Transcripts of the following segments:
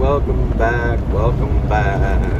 welcome back, welcome back.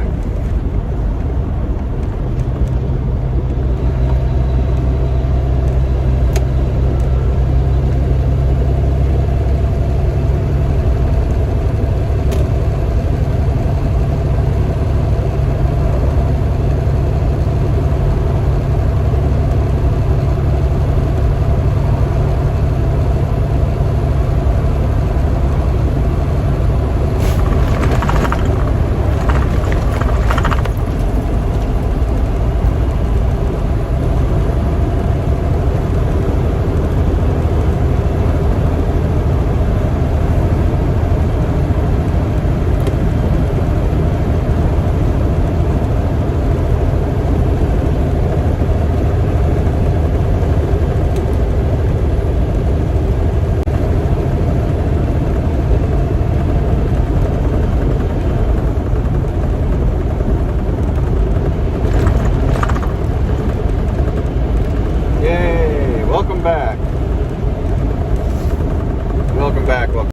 Welcome.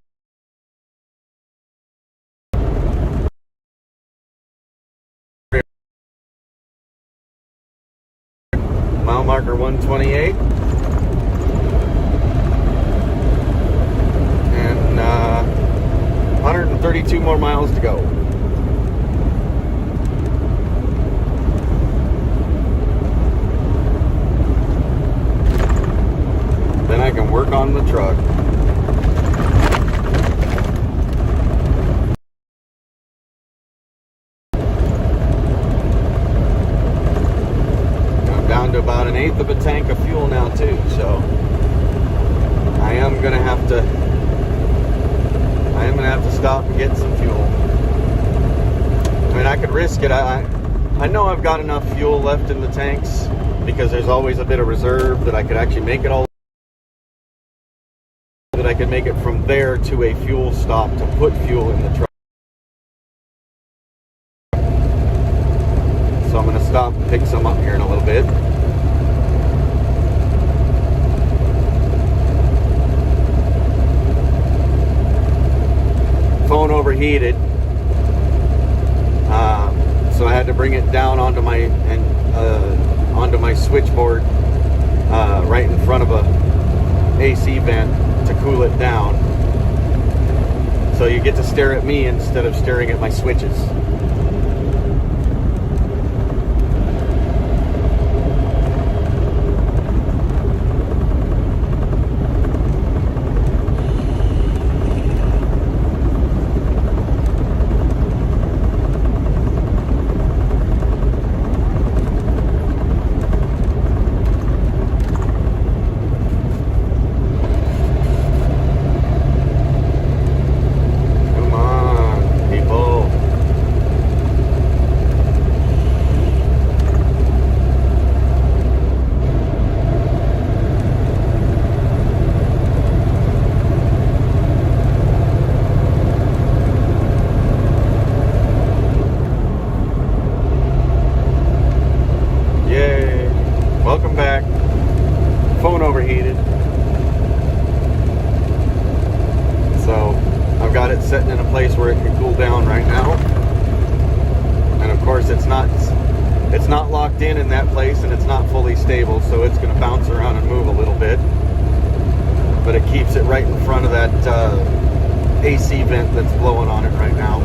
Mile marker 128. And 132 more miles to go. Then I can work on the truck. About an eighth of a tank of fuel now too, so I am gonna have to stop and get some fuel. I mean, I could risk it. I know I've got enough fuel left in the tanks because there's always a bit of reserve that I could actually make it all, that I could make it from there to a fuel stop to put fuel in the truck. So I'm gonna stop and pick some up here in a little bit. Phone overheated, so I had to bring it down onto my switchboard right in front of a AC vent to cool it down. So you get to stare at me instead of staring at my switches. Welcome back. Phone overheated. So I've got it sitting in a place where it can cool down right now. And of course it's not locked in that place, and it's not fully stable, so it's going to bounce around and move a little bit. But it keeps it right in front of that AC vent that's blowing on it right now.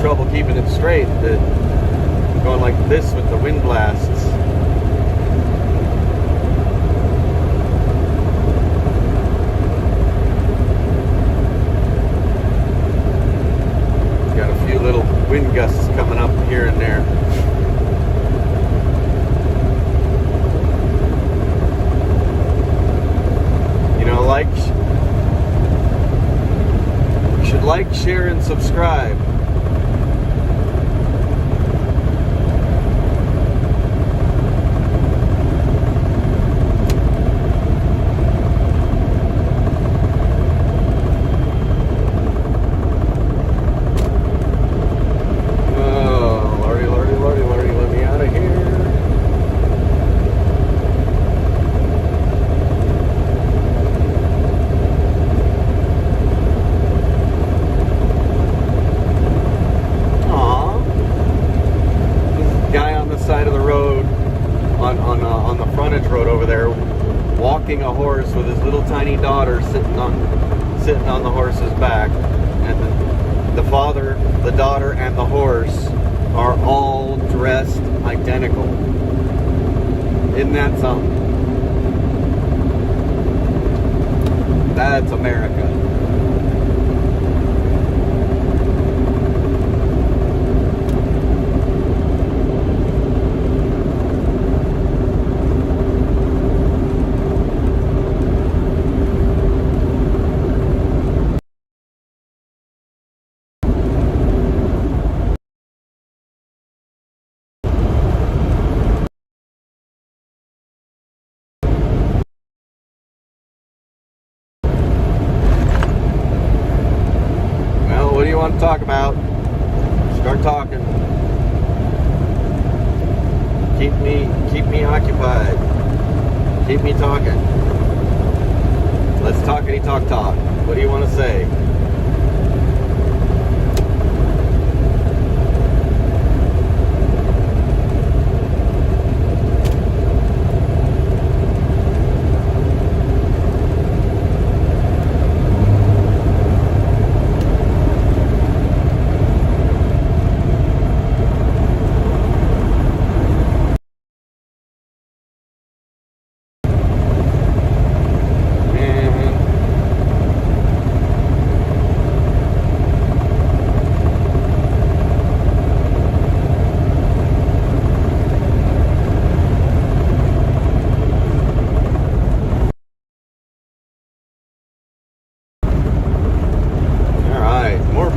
Trouble keeping it straight, going like this with the wind blasts. Got a few little wind gusts coming up here and there. share, and subscribe. Side of the road on the frontage road over there, walking a horse with his little tiny daughter sitting on the horse's back, and the father, the daughter, and the horse are all dressed identical. Isn't that something? That's America. What do you want to talk about? Start talking. Keep me occupied. Keep me talking. Let's talkity talk. What do you want to say?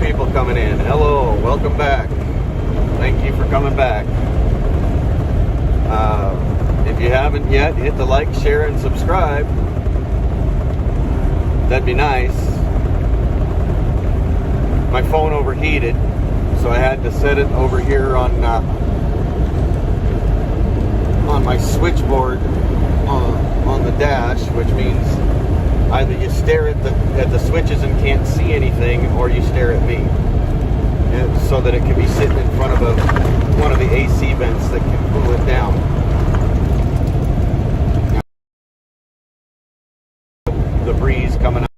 People coming in. Hello, welcome back. Thank you for coming back. If you haven't yet, hit the like, share, and subscribe. That'd be nice. My phone overheated, so I had to set it over here on my switchboard on the dash, which means either you stare at the switches and can't see anything, or you stare at me, so that it can be sitting in front of one of the AC vents that can cool it down. The breeze coming out.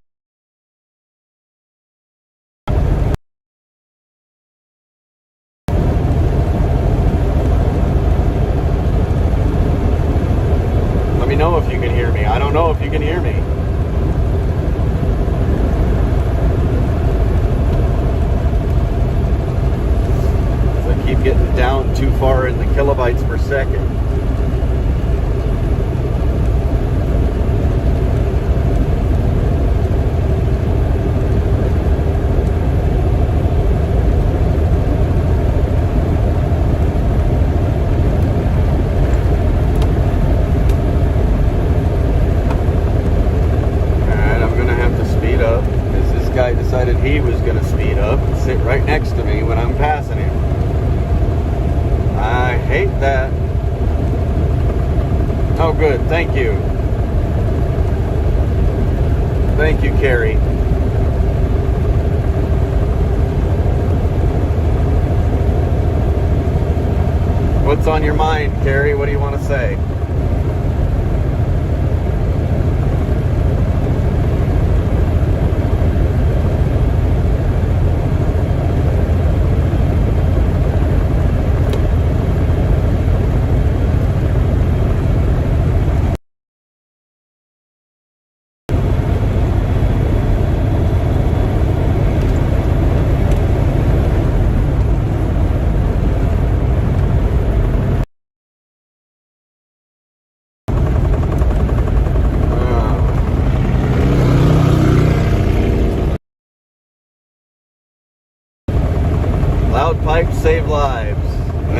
Let me know if you can hear me. I don't know if you can hear me. Keep getting down too far in the kilobytes per second. Alright, I'm gonna have to speed up because this guy decided he was gonna speed up and sit right next to me when I'm passing him. I hate that. Oh, good. Thank you. Thank you, Carrie. What's on your mind, Carrie? What do you want to say?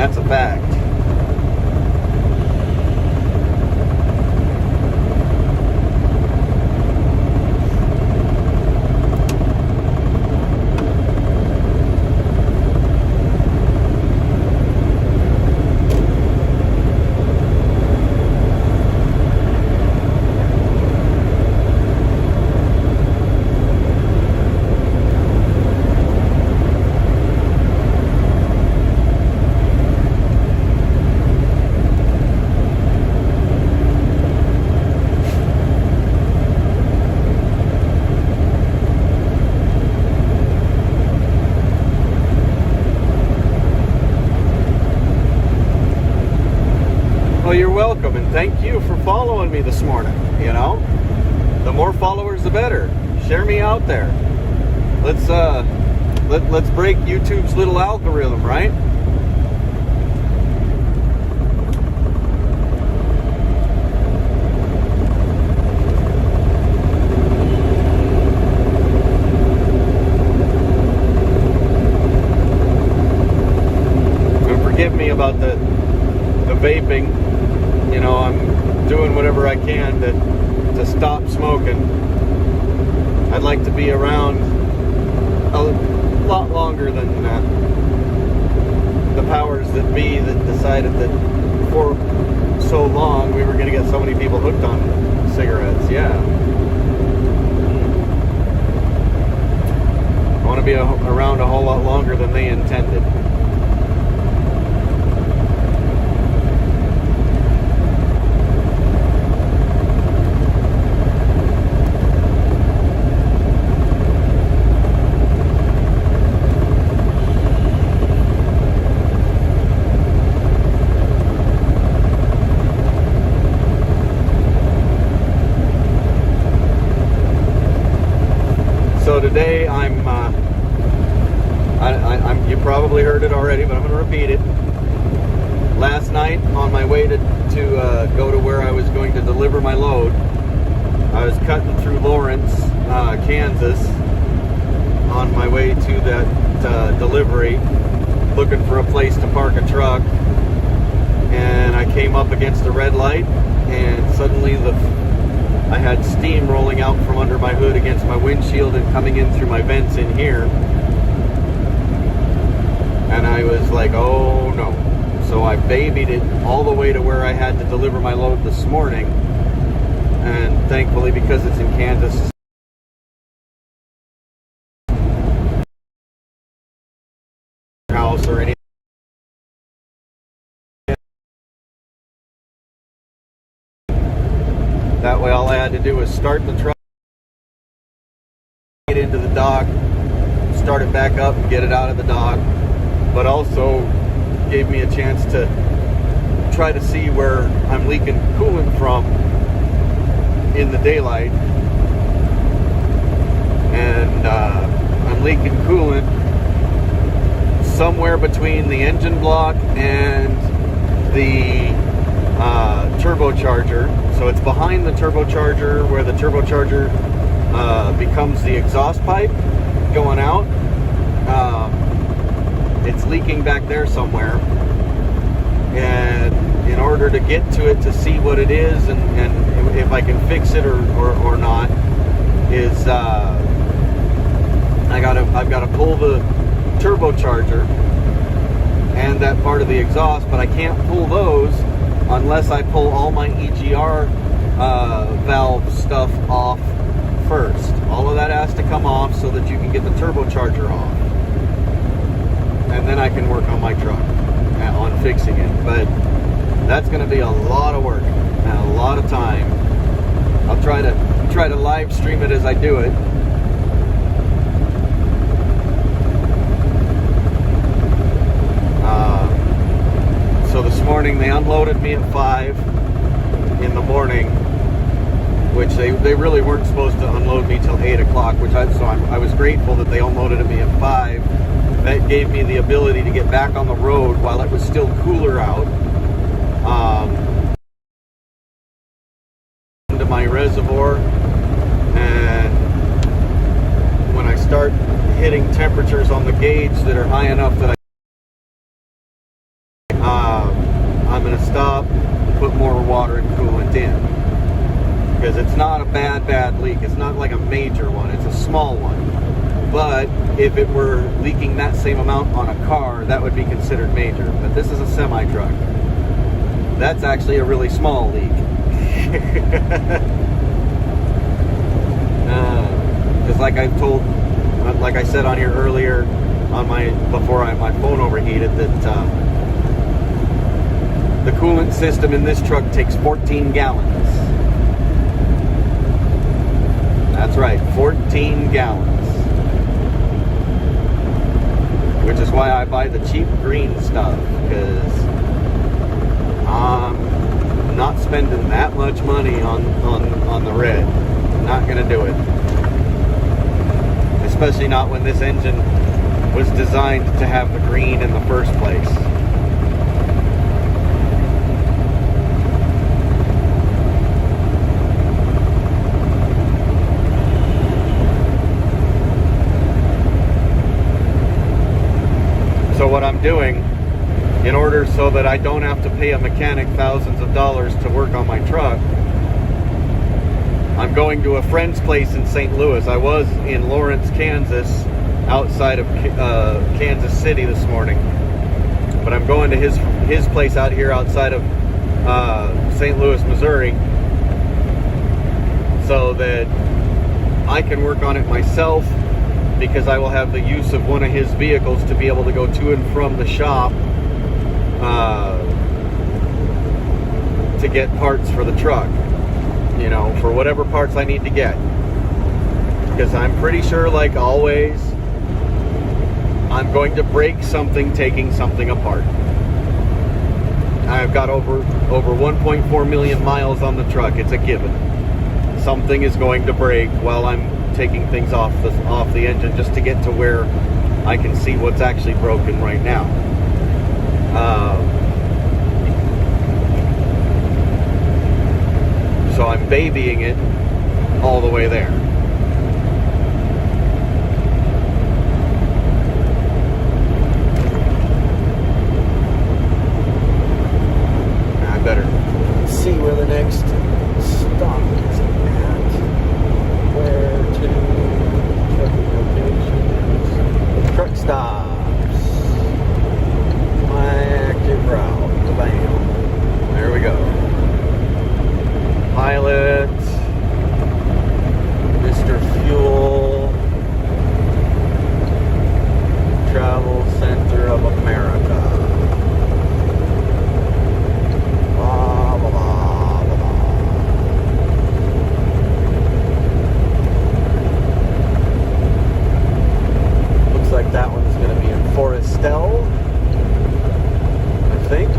That's a fact. Well, you're welcome, and thank you for following me this morning. You know, the more followers, the better. Share me out there. Let's break YouTube's little algorithm, right? And forgive me about the vaping. You know, I'm doing whatever I can to stop smoking. I'd like to be around a lot longer than the powers that be that decided that for so long we were going to get so many people hooked on cigarettes. Yeah. I want to be around a whole lot longer than they intended. So today I'm you probably heard it already, but I'm going to repeat it. Last night on my way to go to where I was going to deliver my load, I was cutting through Lawrence, Kansas on my way to that delivery, looking for a place to park a truck, and I came up against a red light, and suddenly I had steam rolling out from under my hood against my windshield and coming in through my vents in here. And I was like, oh no. So I babied it all the way to where I had to deliver my load this morning. And thankfully, because it's in Kansas, house or anything. That way all I had to do was start the truck, get into the dock, start it back up and get it out of the dock, but also gave me a chance to try to see where I'm leaking coolant from in the daylight. And I'm leaking coolant somewhere between the engine block and the turbocharger. So it's behind the turbocharger, where the turbocharger becomes the exhaust pipe going out. It's leaking back there somewhere, and in order to get to it to see what it is and if I can fix it or not, is I've got to pull the turbocharger and that part of the exhaust, but I can't pull those unless I pull all my EGR valve stuff off first. All of that has to come off so that you can get the turbocharger off, and then I can work on my truck on fixing it. But that's going to be a lot of work and a lot of time. I'll try to live stream it as I do it. So this morning they unloaded me at 5 in the morning, which they really weren't supposed to unload me till 8 o'clock, I was grateful that they unloaded me at 5. That gave me the ability to get back on the road while it was still cooler out. Into my reservoir, and when I start hitting temperatures on the gauge that are high enough that stop, put more water and coolant in. Because it's not a bad leak. It's not like a major one. It's a small one. But if it were leaking that same amount on a car, that would be considered major. But this is a semi-truck. That's actually a really small leak. Because like I said on here earlier, on my phone overheated, that the coolant system in this truck takes 14 gallons. That's right, 14 gallons. Which is why I buy the cheap green stuff, because I'm not spending that much money on the red. Not gonna do it. Especially not when this engine was designed to have the green in the first place. So what I'm doing, in order so that I don't have to pay a mechanic thousands of dollars to work on my truck, I'm going to a friend's place in St. Louis. I was in Lawrence, Kansas, outside of Kansas City this morning. But I'm going to his place out here outside of St. Louis, Missouri, so that I can work on it myself, because I will have the use of one of his vehicles to be able to go to and from the shop to get parts for the truck. You know, for whatever parts I need to get. Because I'm pretty sure, like always, I'm going to break something taking something apart. I've got over 1.4 million miles on the truck. It's a given. Something is going to break while I'm taking things off the engine, just to get to where I can see what's actually broken right now. So I'm babying it all the way there. I better see where the next stop is at. Where to trucking locations. Truck stops. My active route. Bam. There we go. Pilot, Mr. Fuel, Travel Center of America. Blah, blah, blah, blah, blah. Looks like that one's going to be in Forestel, I think.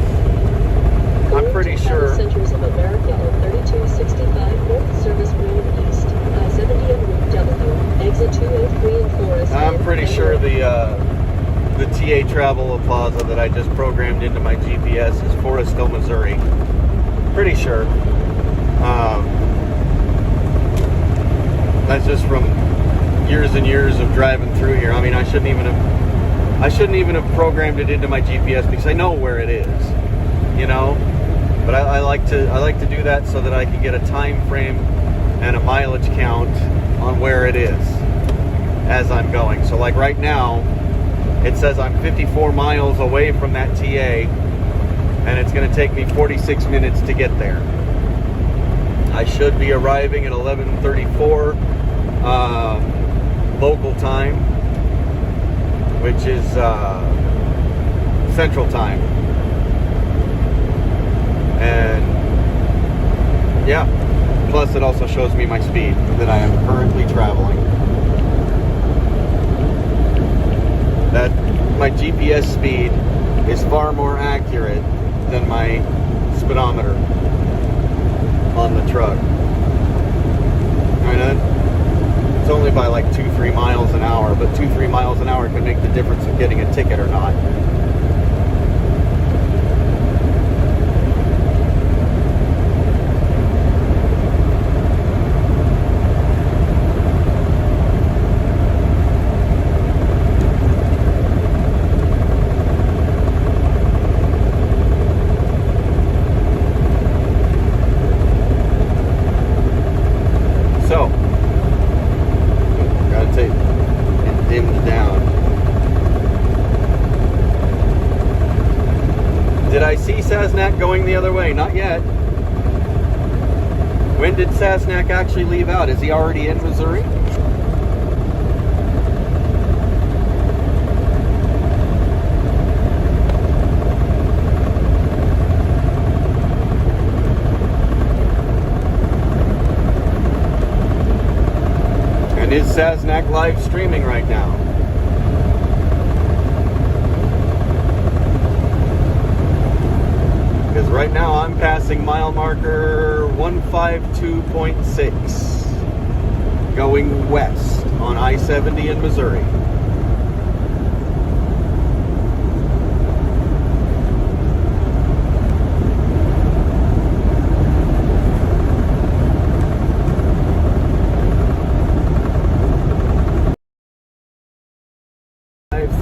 I'm pretty sure. Centers of America on 3265 North Service Road East, I-70 and Route W, exit 203 in Forest. I'm pretty sure the TA Travel Plaza that I just programmed into my GPS is Forestville, Missouri. Pretty sure. That's just from years and years of driving through here. I mean, I shouldn't even have programmed it into my GPS, because I know where it is. You know. But I like to do that so that I can get a time frame and a mileage count on where it is as I'm going. So like right now, it says I'm 54 miles away from that TA, and it's going to take me 46 minutes to get there. I should be arriving at 11:34 local time, which is Central Time. And yeah, plus it also shows me my speed that I am currently traveling. That my GPS speed is far more accurate than my speedometer on the truck. I mean, it's only by like 2-3 miles an hour, but 2-3 miles an hour can make the difference of getting a ticket or not. Did I see Sasnak going the other way? Not yet. When did Sasnak actually leave out? Is he already in Missouri? And is Sasnak live streaming right now? Because right now I'm passing mile marker 152.6 going west on I-70 in Missouri.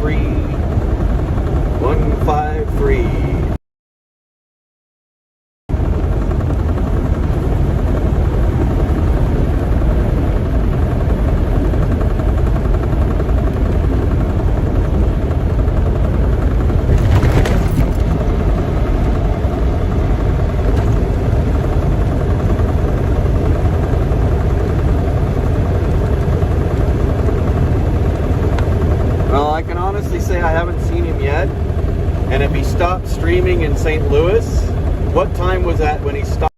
Free 153. Well, I can honestly say I haven't seen him yet. And if he stopped streaming in St. Louis, what time was that when he stopped?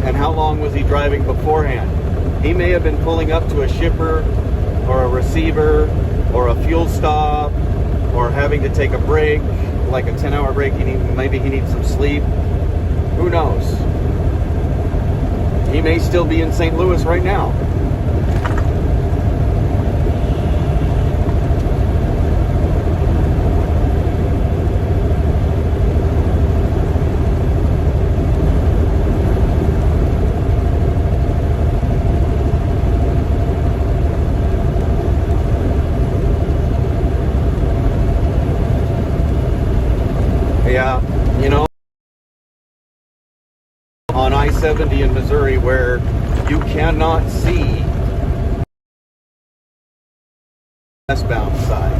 And how long was he driving beforehand? He may have been pulling up to a shipper or a receiver or a fuel stop or having to take a break, like a 10-hour break. Maybe he needs some sleep. Who knows? He may still be in St. Louis right now. Yeah, you know, on I-70 in Missouri where you cannot see westbound side.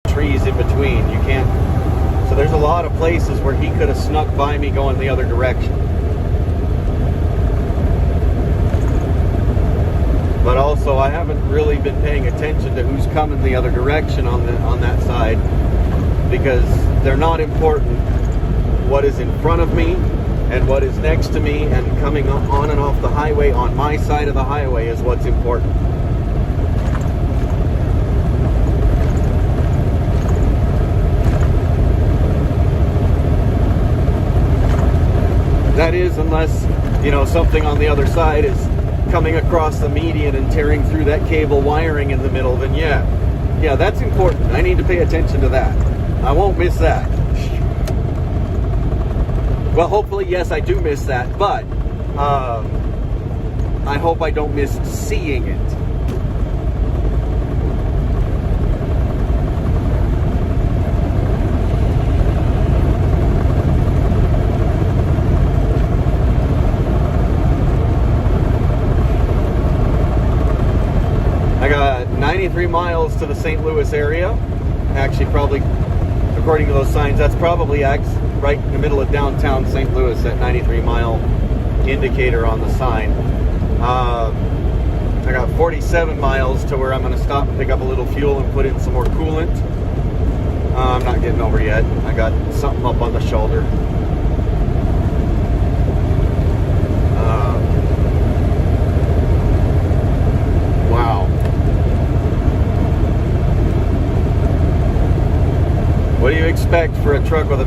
Trees in between, you can't. So there's a lot of places where he could have snuck by me going the other direction. But also, I haven't really been paying attention to who's coming the other direction on that side, because they're not important. What is in front of me and what is next to me and coming on and off the highway on my side of the highway is what's important. That is, unless, you know, something on the other side is coming across the median and tearing through that cable wiring in the middle, then yeah, that's important. I need to pay attention to that. I won't miss that. Well, hopefully, yes, I do miss that, but I hope I don't miss seeing it. I got 93 miles to the St. Louis area. Actually, probably, according to those signs, that's probably right in the middle of downtown St. Louis, that 93-mile indicator on the sign. I got 47 miles to where I'm going to stop and pick up a little fuel and put in some more coolant. I'm not getting over yet. I got something up on the shoulder. What do you expect for a truck with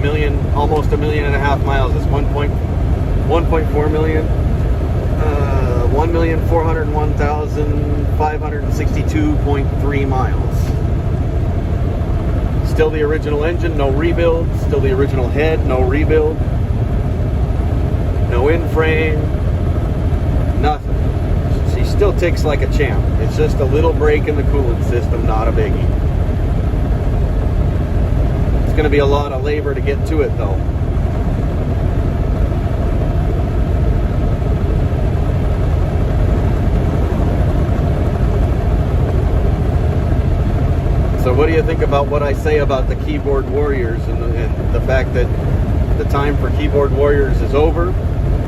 almost 1.5 million miles? It's 1.4 million. 1,401,562.3 miles. Still the original engine, no rebuild. Still the original head, no rebuild. No in-frame. Nothing. She still ticks like a champ. It's just a little break in the coolant system, not a biggie. It's going to be a lot of labor to get to it, though. So what do you think about what I say about the keyboard warriors and the fact that the time for keyboard warriors is over,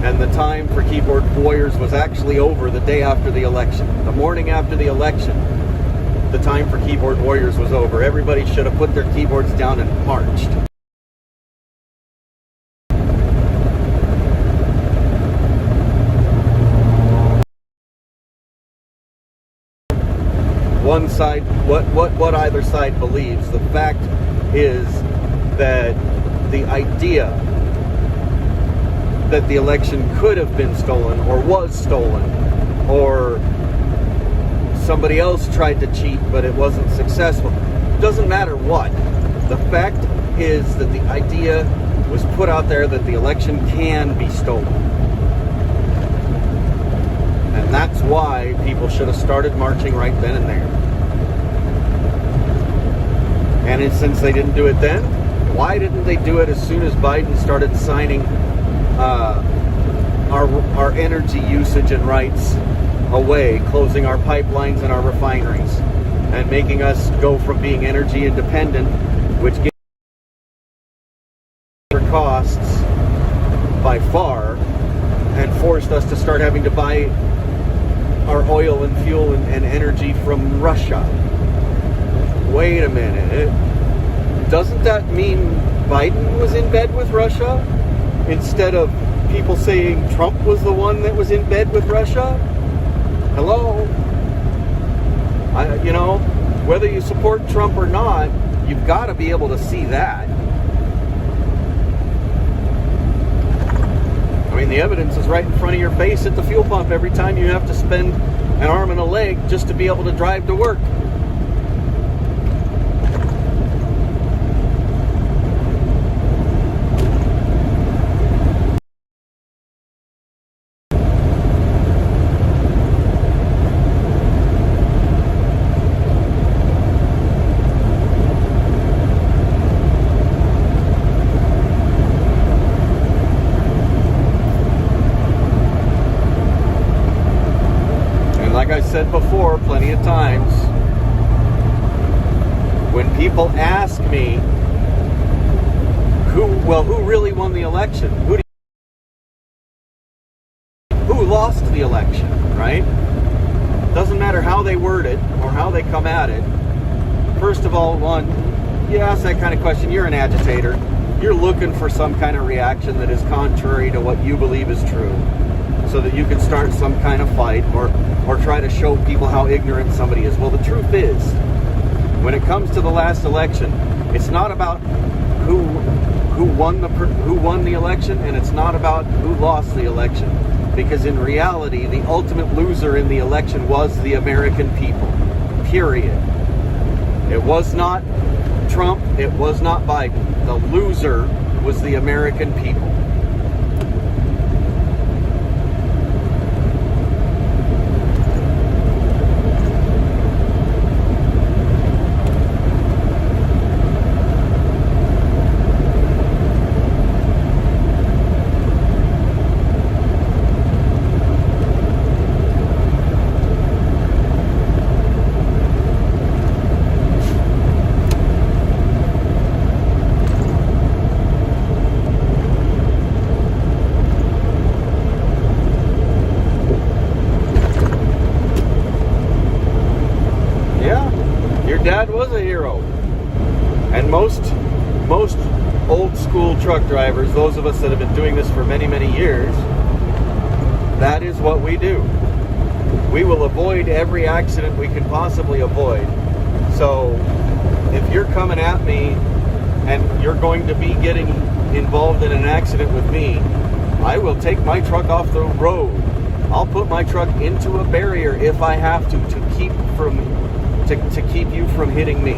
and the time for keyboard warriors was actually over the day after the election, the morning after the election? The time for keyboard warriors was over. Everybody should have put their keyboards down and marched. One side, what either side believes. The fact is that the idea that the election could have been stolen or was stolen, or somebody else tried to cheat but it wasn't successful, doesn't matter what. The fact is that the idea was put out there that the election can be stolen. And that's why people should have started marching right then and there. And since they didn't do it then, why didn't they do it as soon as Biden started signing our energy usage and rights away, closing our pipelines and our refineries, and making us go from being energy independent, which gives costs by far, and forced us to start having to buy our oil and fuel and energy from Russia. Wait a minute. Doesn't that mean Biden was in bed with Russia? Instead of people saying Trump was the one that was in bed with Russia? Hello? Whether you support Trump or not, you've got to be able to see that. I mean, the evidence is right in front of your face at the fuel pump every time you have to spend an arm and a leg just to be able to drive to work. Like I said before plenty of times, when people ask me who really won the election, who lost the election, right? Doesn't matter how they word it or how they come at it. First of all, you ask that kind of question, you're an agitator. You're looking for some kind of reaction that is contrary to what you believe is true, so that you can start some kind of fight or try to show people how ignorant somebody is. Well, the truth is, when it comes to the last election, it's not about who won the election, and it's not about who lost the election, because in reality, the ultimate loser in the election was the American people. Period. It was not Trump. It was not Biden. The loser was the American people. Dad was a hero. And most old school truck drivers, those of us that have been doing this for many, many years, that is what we do. We will avoid every accident we can possibly avoid. So if you're coming at me and you're going to be getting involved in an accident with me, I will take my truck off the road. I'll put my truck into a barrier if I have to keep you from hitting me.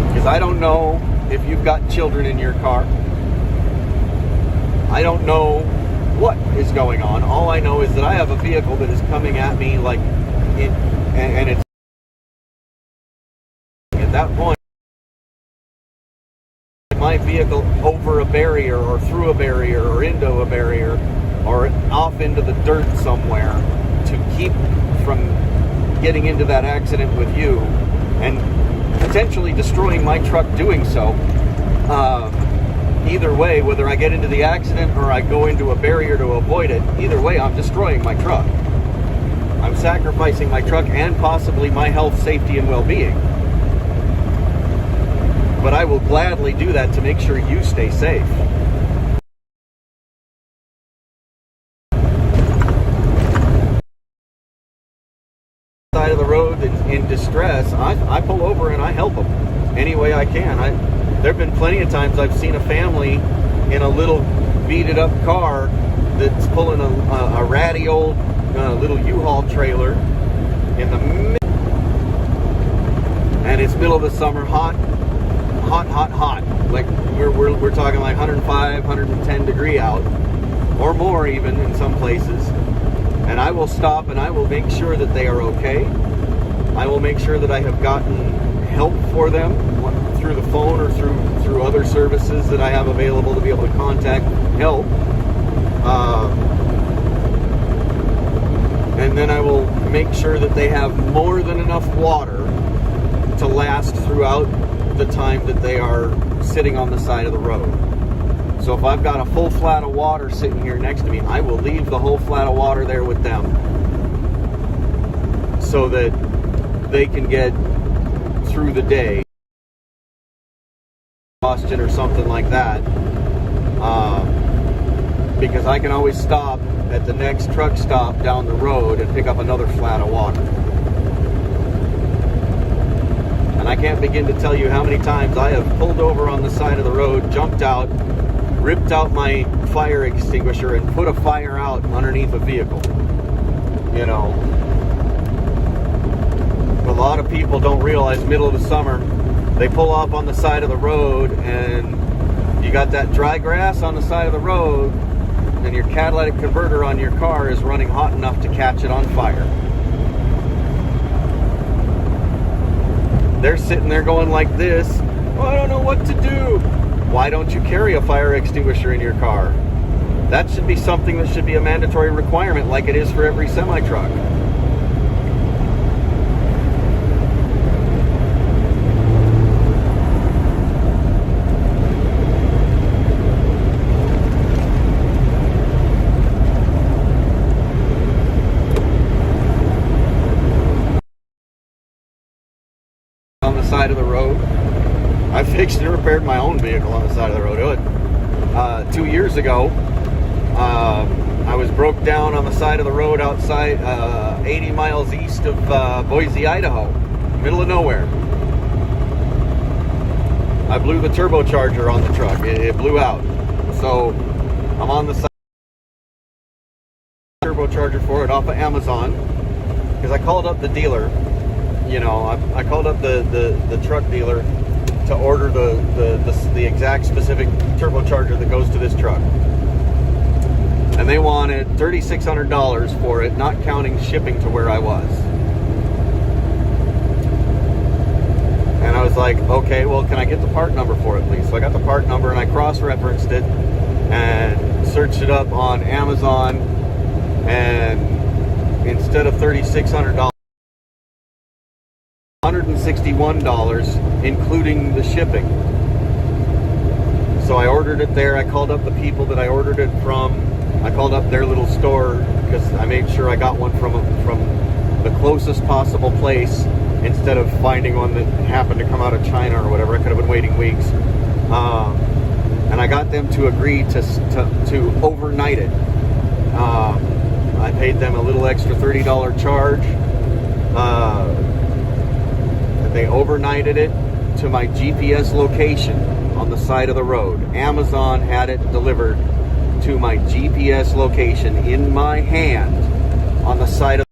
Because I don't know if you've got children in your car. I don't know what is going on. All I know is that I have a vehicle that is coming at me and it's at that point, my vehicle over a barrier or through a barrier or into a barrier or off into the dirt somewhere to keep from getting into that accident with you and potentially destroying my truck doing so. Either way, whether I get into the accident or I go into a barrier to avoid it, either way, I'm destroying my truck. I'm sacrificing my truck and possibly my health, safety, and well-being. But I will gladly do that to make sure you stay safe. Side of the road in distress, I pull over and I help them any way I can. There have been plenty of times I've seen a family in a little beat-it up car that's pulling a ratty old little U-Haul trailer in the and it's middle of the summer, hot. Like we're talking like 105, 110 degree out, or more even in some places. And I will stop and I will make sure that they are okay. I will make sure that I have gotten help for them through the phone or through other services that I have available to be able to contact help. And then I will make sure that they have more than enough water to last throughout the time that they are sitting on the side of the road. So if I've got a full flat of water sitting here next to me, I will leave the whole flat of water there with them so that they can get through the day. Exhaustion or something like that. Because I can always stop at the next truck stop down the road and pick up another flat of water. And I can't begin to tell you how many times I have pulled over on the side of the road, jumped out, ripped out my fire extinguisher and put a fire out underneath a vehicle. You know, a lot of people don't realize middle of the summer, they pull off on the side of the road and you got that dry grass on the side of the road and your catalytic converter on your car is running hot enough to catch it on fire. They're sitting there going like this, oh, I don't know what to do. Why don't you carry a fire extinguisher in your car? That should be something that should be a mandatory requirement like it is for every semi-truck. On the side of the road. I fixed and repaired my own vehicle on the side of the road. 2 years ago, I was broke down on the side of the road outside 80 miles east of Boise, Idaho, middle of nowhere. I blew the turbocharger on the truck. It blew out. So I'm on the side of the turbocharger for it off of Amazon because I called up the dealer. You know, I called up the truck dealer to order the exact specific turbocharger that goes to this truck. And they wanted $3,600 for it, not counting shipping to where I was. And I was like, okay, well, can I get the part number for it, please? So I got the part number and I cross-referenced it and searched it up on Amazon. And instead of $3,600, $161, including the shipping. So I ordered it there. I called up the people that I ordered it from. I called up their little store because I made sure I got one from the closest possible place instead of finding one that happened to come out of China or whatever. I could have been waiting weeks. And I got them to agree to overnight it. I paid them a little extra $30 charge. They overnighted it to my GPS location on the side of the road. Amazon had it delivered to my GPS location in my hand on the side of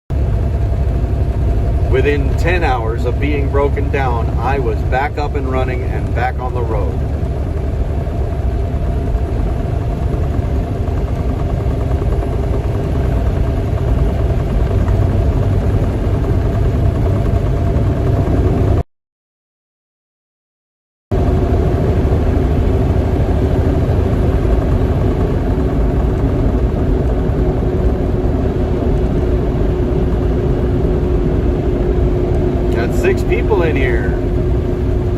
the road. Within 10 hours of being broken down, I was back up and running and back on the road. in here.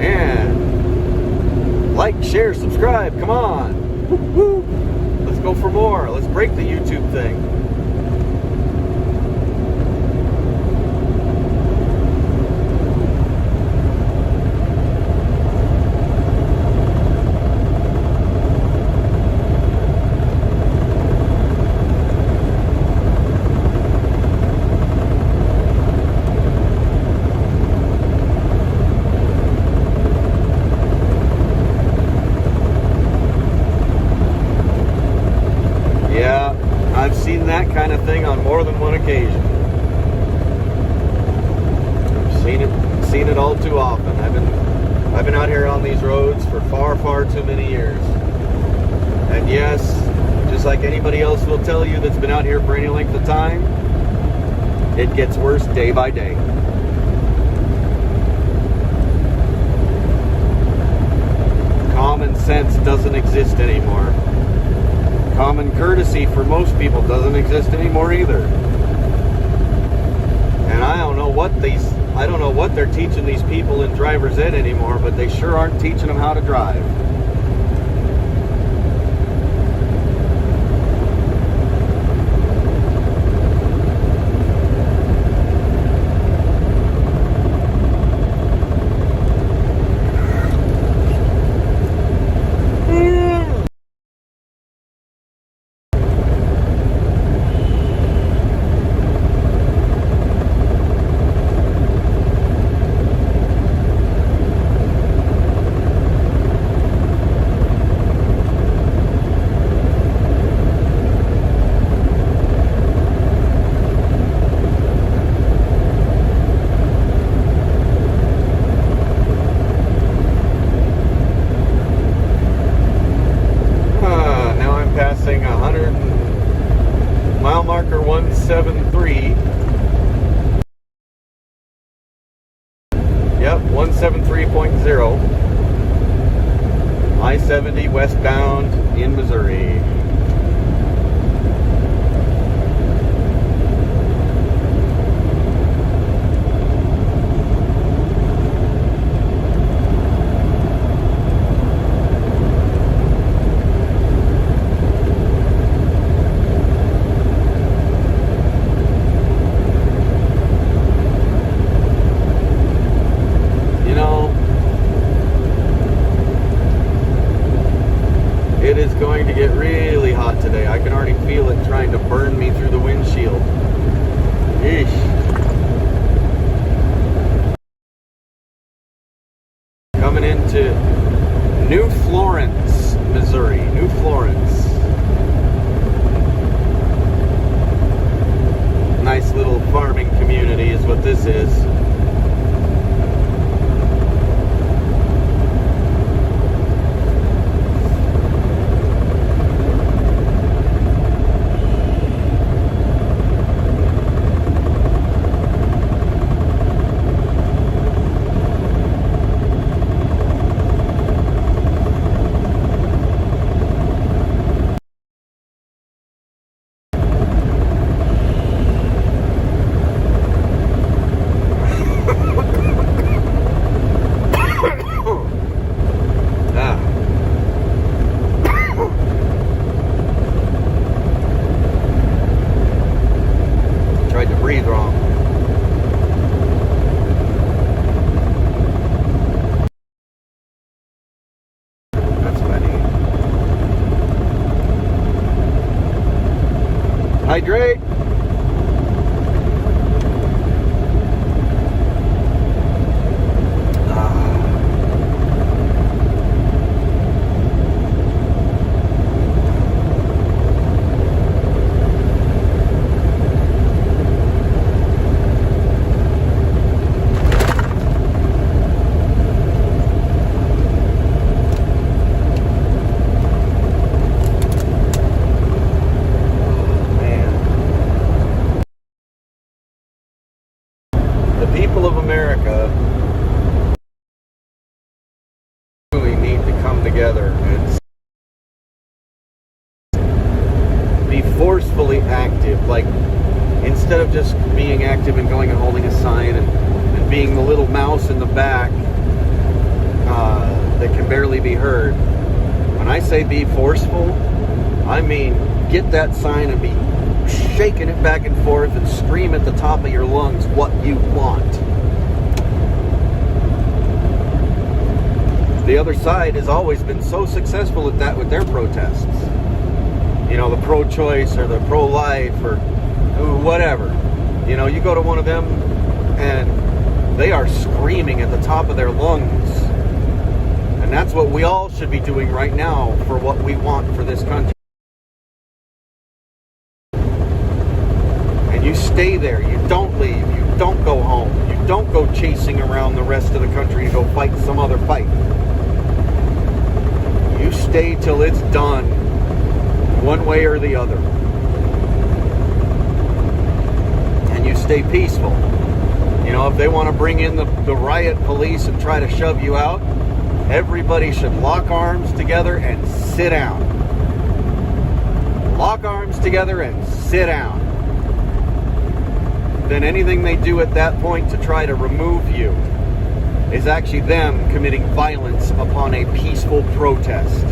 And like, share, subscribe. Come on. Woo-hoo. Let's go for more. Let's break the YouTube thing. I've seen that kind of thing on more than one occasion. I've seen it all too often. I've been out here on these roads for far too many years. And yes, just like anybody else will tell you that's been out here for any length of time, it gets worse day by day. Common sense doesn't exist anymore. Common courtesy for most people doesn't exist anymore either. And I don't know what they're teaching these people in driver's ed anymore, but they sure aren't teaching them how to drive. Mile marker 173. Yep, 173.0. I-70 westbound in Missouri. It is going to get really hot today. I can already feel it trying to burn me through the windshield. Eesh. Coming into New Florence, Missouri. New Florence. Nice little farming community is what this is. Breathe wrong. That's what I need. Hydrate. The people of America really need to come together and be forcefully active. Like, instead of just being active and going and holding a sign and and being the little mouse in the back that can barely be heard. When I say be forceful, I mean get that sign and be shaking it back and forth and scream at the top of your lungs what you want. The other side has always been so successful at that with their protests. You know, the pro-choice or the pro-life or whatever. You know, you go to one of them and they are screaming at the top of their lungs. And that's what we all should be doing right now for what we want for this country. And you stay there. You don't leave. You don't go home. You don't go chasing around the rest of the country to go fight some other fight. You stay till it's done, one way or the other. And you stay peaceful. You know, if they want to bring in the riot police and try to shove you out, everybody should lock arms together and sit down. Lock arms together and sit down. Then anything they do at that point to try to remove you is actually them committing violence upon a peaceful protest.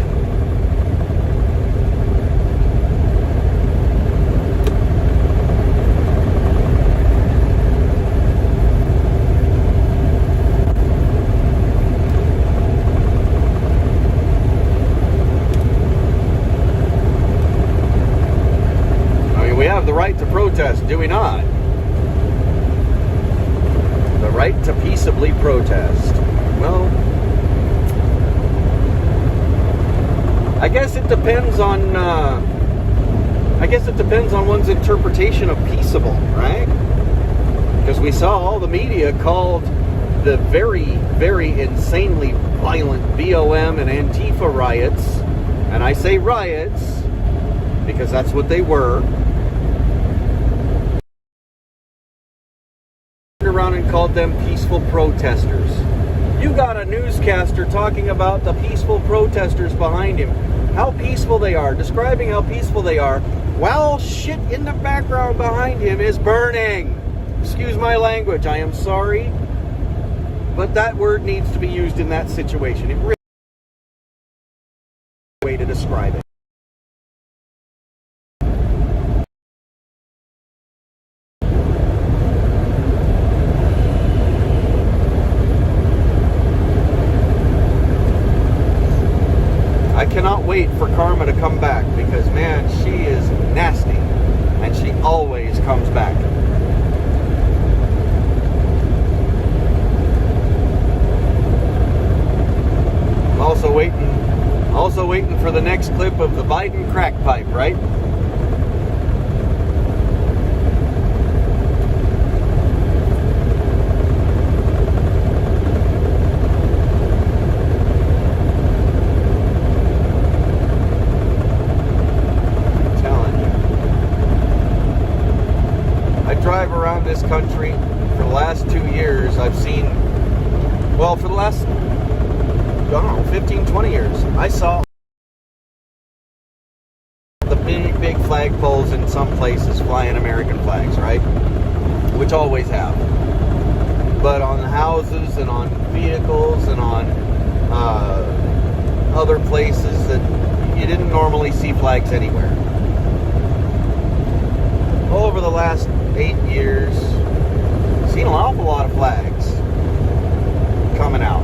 We have the right to protest, do we not? The right to peaceably protest. Well, I guess it depends on one's interpretation of peaceable, right? Because we saw all the media called the very, very insanely violent BLM and Antifa riots, and I say riots because that's what they were, around and called them peaceful protesters. You got a newscaster talking about the peaceful protesters behind him, how peaceful they are, describing how peaceful they are, while shit in the background behind him is burning. Excuse my language, I am sorry, but that word needs to be used in that situation. It really is a way to describe it. I cannot wait for Karma to come back because, man, she is nasty and she always comes back. Also waiting for the next clip of the Biden crack pipe, right? Drive around this country for the last 2 years. I've seen, well, for the last, I don't know, 15, 20 years, I saw the big flagpoles in some places flying American flags, right? Which always have. But on houses and on vehicles and on other places that you didn't normally see flags anywhere. Over the last 8 years, seen an awful lot of flags coming out.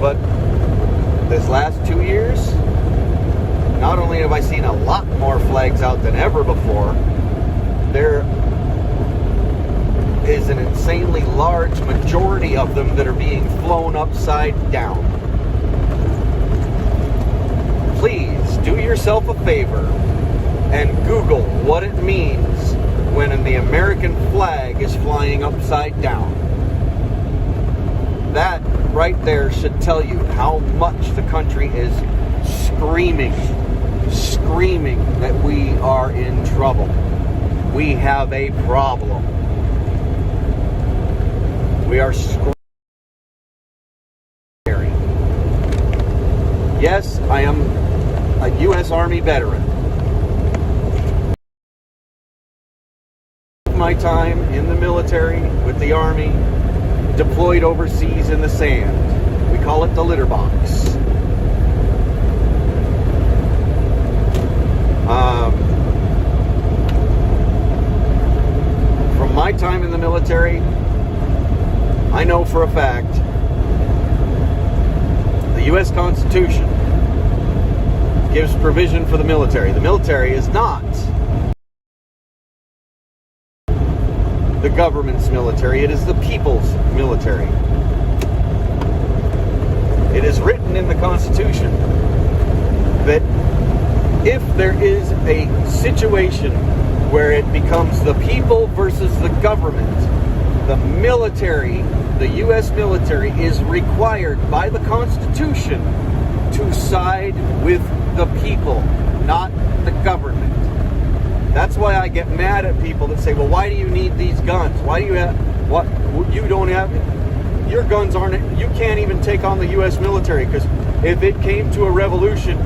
But this last 2 years, not only have I seen a lot more flags out than ever before, there is an insanely large majority of them that are being flown upside down. Please do yourself a favor and Google what it means when the American flag is flying upside down. That right there should tell you how much the country is screaming that we are in trouble. We have a problem. We are screaming. Yes, I am a U.S. Army veteran. My time in the military with the Army deployed overseas in the sand. We call it the litter box. From my time in the military, I know for a fact the U.S. Constitution gives provision for the military. The military is not the government's military. It is the people's military. It is written in the Constitution that if there is a situation where it becomes the people versus the government, the military, the U.S. military, is required by the Constitution to side with the people, not the government. That's why I get mad at people that say, well, why do you need these guns? Why do you have, what, you don't have, your guns aren't, you can't even take on the U.S. military, because if it came to a revolution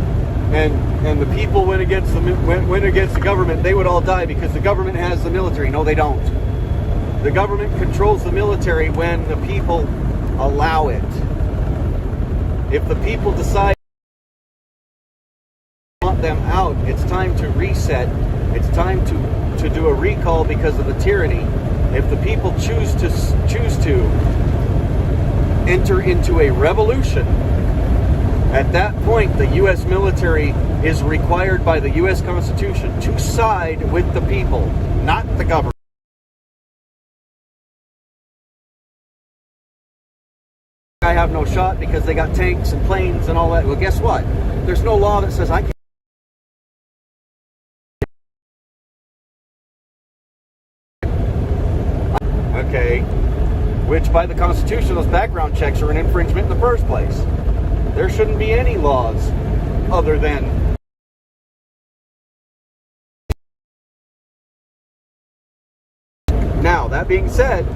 and the people went against the government, they would all die because the government has the military. No, they don't. The government controls the military when the people allow it. If the people decide they want them out, it's time to reset. It's time to do a recall because of the tyranny. If the people choose to enter into a revolution, at that point, the U.S. military is required by the U.S. Constitution to side with the people, not the government. I have no shot because they got tanks and planes and all that. Well, guess what? There's no law that says I can't. Okay, which by the Constitution, those background checks are an infringement in the first place. There shouldn't be any laws other than now. That being said,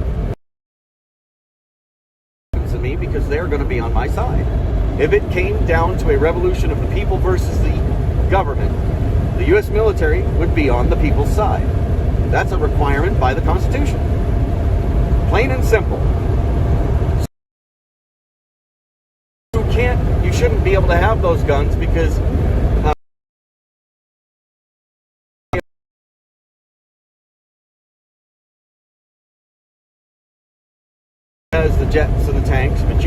to me, because they're going to be on my side. If it came down to a revolution of the people versus the government, the U.S. military would be on the people's side. That's a requirement by the Constitution. Plain and simple. You shouldn't be able to have those guns because has the jets and the tanks, but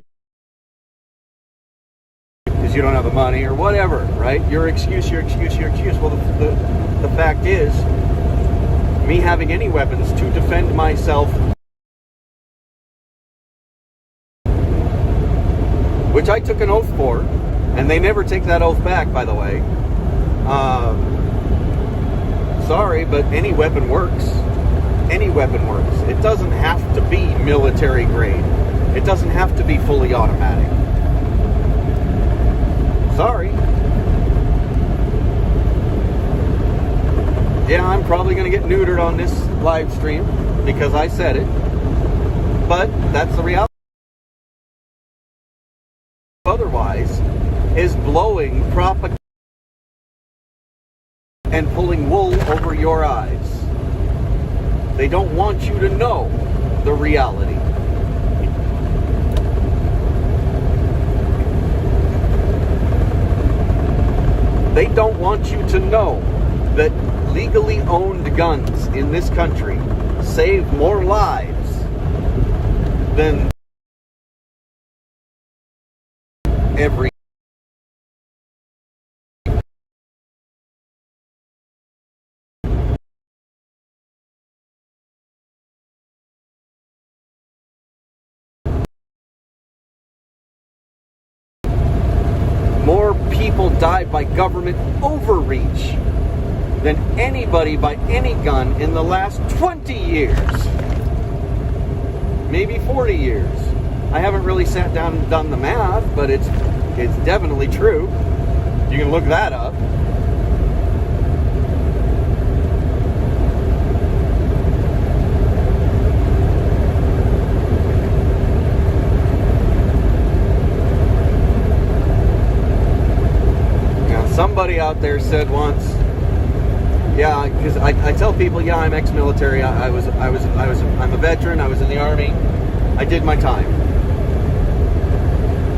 because you don't have the money or whatever, right? Your excuse. Well, the fact is, me having any weapons to defend myself, which I took an oath for, and they never take that oath back, by the way. Sorry, but any weapon works. Any weapon works. It doesn't have to be military grade. It doesn't have to be fully automatic. Sorry. Yeah, I'm probably going to get neutered on this live stream because I said it. But that's the reality. Otherwise is blowing propaganda and pulling wool over your eyes. They don't want you to know the reality. They don't want you to know that legally owned guns in this country save more lives than every more people die by government overreach than anybody by any gun in the last 20 years, maybe 40 years. I haven't really sat down and done the math, but it's definitely true. You can look that up. Now, somebody out there said once, yeah, because I tell people, yeah, I'm ex-military. I'm a veteran. I was in the Army. I did my time.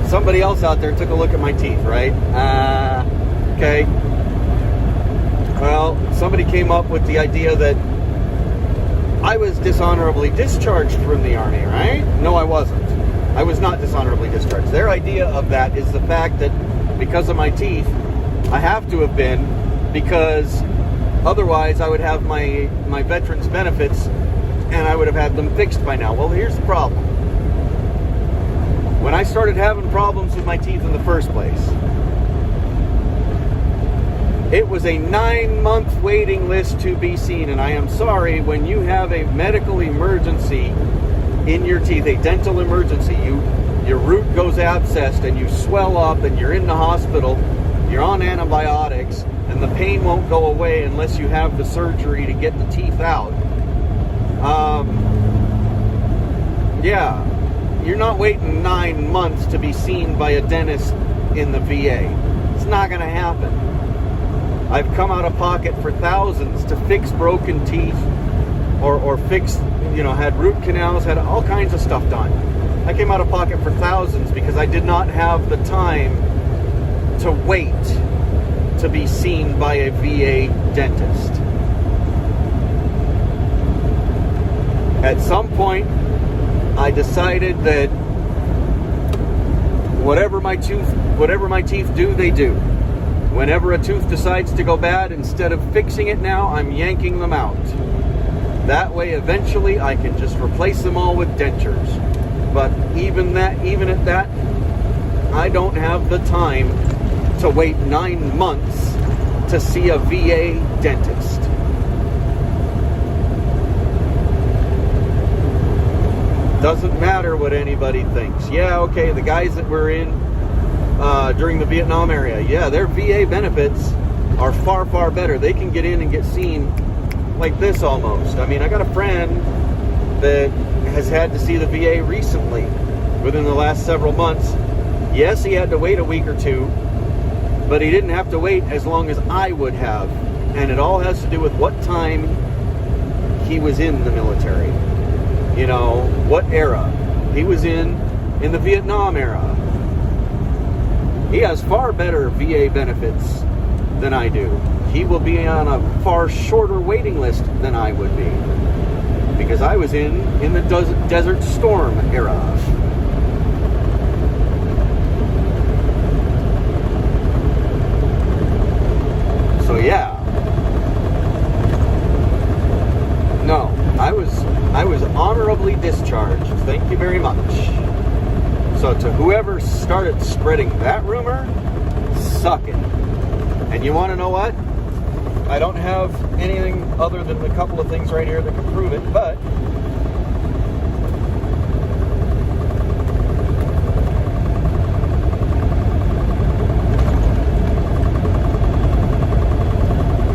Somebody else out there took a look at my teeth, right? Okay. Well, somebody came up with the idea that I was dishonorably discharged from the Army, right? No, I wasn't. I was not dishonorably discharged. Their idea of that is the fact that because of my teeth, I have to have been, because otherwise I would have my veterans benefits and I would have had them fixed by now. Well, here's the problem. When I started having problems with my teeth in the first place, it was a 9-month waiting list to be seen. And I am sorry, when you have a medical emergency in your teeth, a dental emergency, your root goes abscessed and you swell up and you're in the hospital, you're on antibiotics, and the pain won't go away unless you have the surgery to get the teeth out. Yeah, you're not waiting 9 months to be seen by a dentist in the VA. It's not going to happen. I've come out of pocket for thousands to fix broken teeth or fix, had root canals, had all kinds of stuff done. I came out of pocket for thousands because I did not have the time to wait to be seen by a VA dentist. At some point, I decided that whatever my teeth do, they do. Whenever a tooth decides to go bad, instead of fixing it now, I'm yanking them out. That way, eventually, I can just replace them all with dentures. But even at that, I don't have the time to wait 9 months to see a VA dentist. Doesn't matter what anybody thinks. Yeah, okay, the guys that were in during the Vietnam area, yeah, their VA benefits are far, far better. They can get in and get seen like this almost. I mean, I got a friend that has had to see the VA recently, within the last several months. Yes, he had to wait a week or two, but he didn't have to wait as long as I would have. And it all has to do with what time he was in the military. What era. He was in the Vietnam era. He has far better VA benefits than I do. He will be on a far shorter waiting list than I would be, because I was in the Desert Storm era. So yeah. No, I was honorably discharged. Thank you very much. So to whoever started spreading that rumor, suck it. And you want to know what? I don't have anything other than a couple of things right here that can prove it, but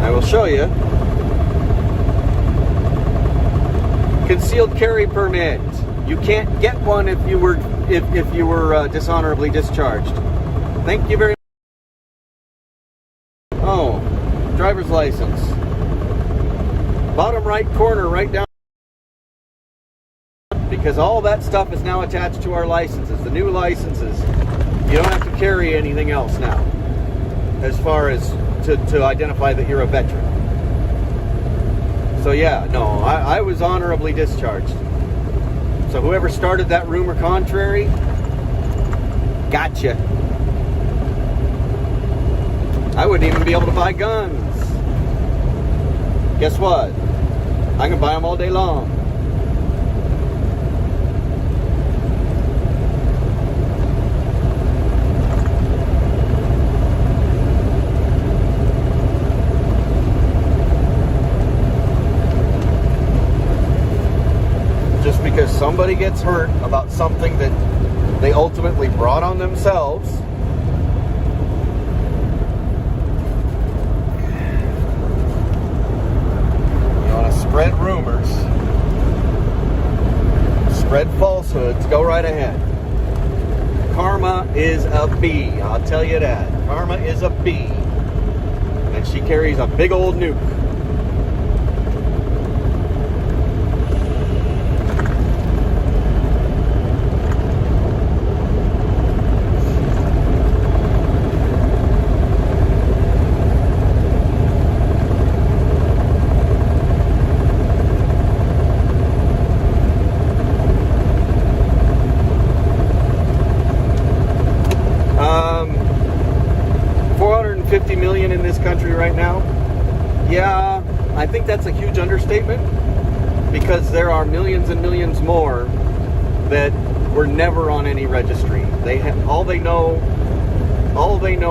I will show you. Concealed carry permit. You can't get one if you were dishonorably discharged. Thank you very much. Oh, driver's license. Bottom right corner, right down. Because all that stuff is now attached to our licenses. The new licenses. You don't have to carry anything else now, as far as to identify that you're a veteran. So yeah, no, I was honorably discharged. So whoever started that rumor contrary, gotcha. I wouldn't even be able to buy guns. Guess what? I can buy them all day long. Just because somebody gets hurt about something that they ultimately brought on themselves, spread rumors, spread falsehoods, go right ahead. Karma is a bee, I'll tell you that. Karma is a bee. And she carries a big old nuke. huge understatement, because there are millions and millions more that were never on any registry. All they know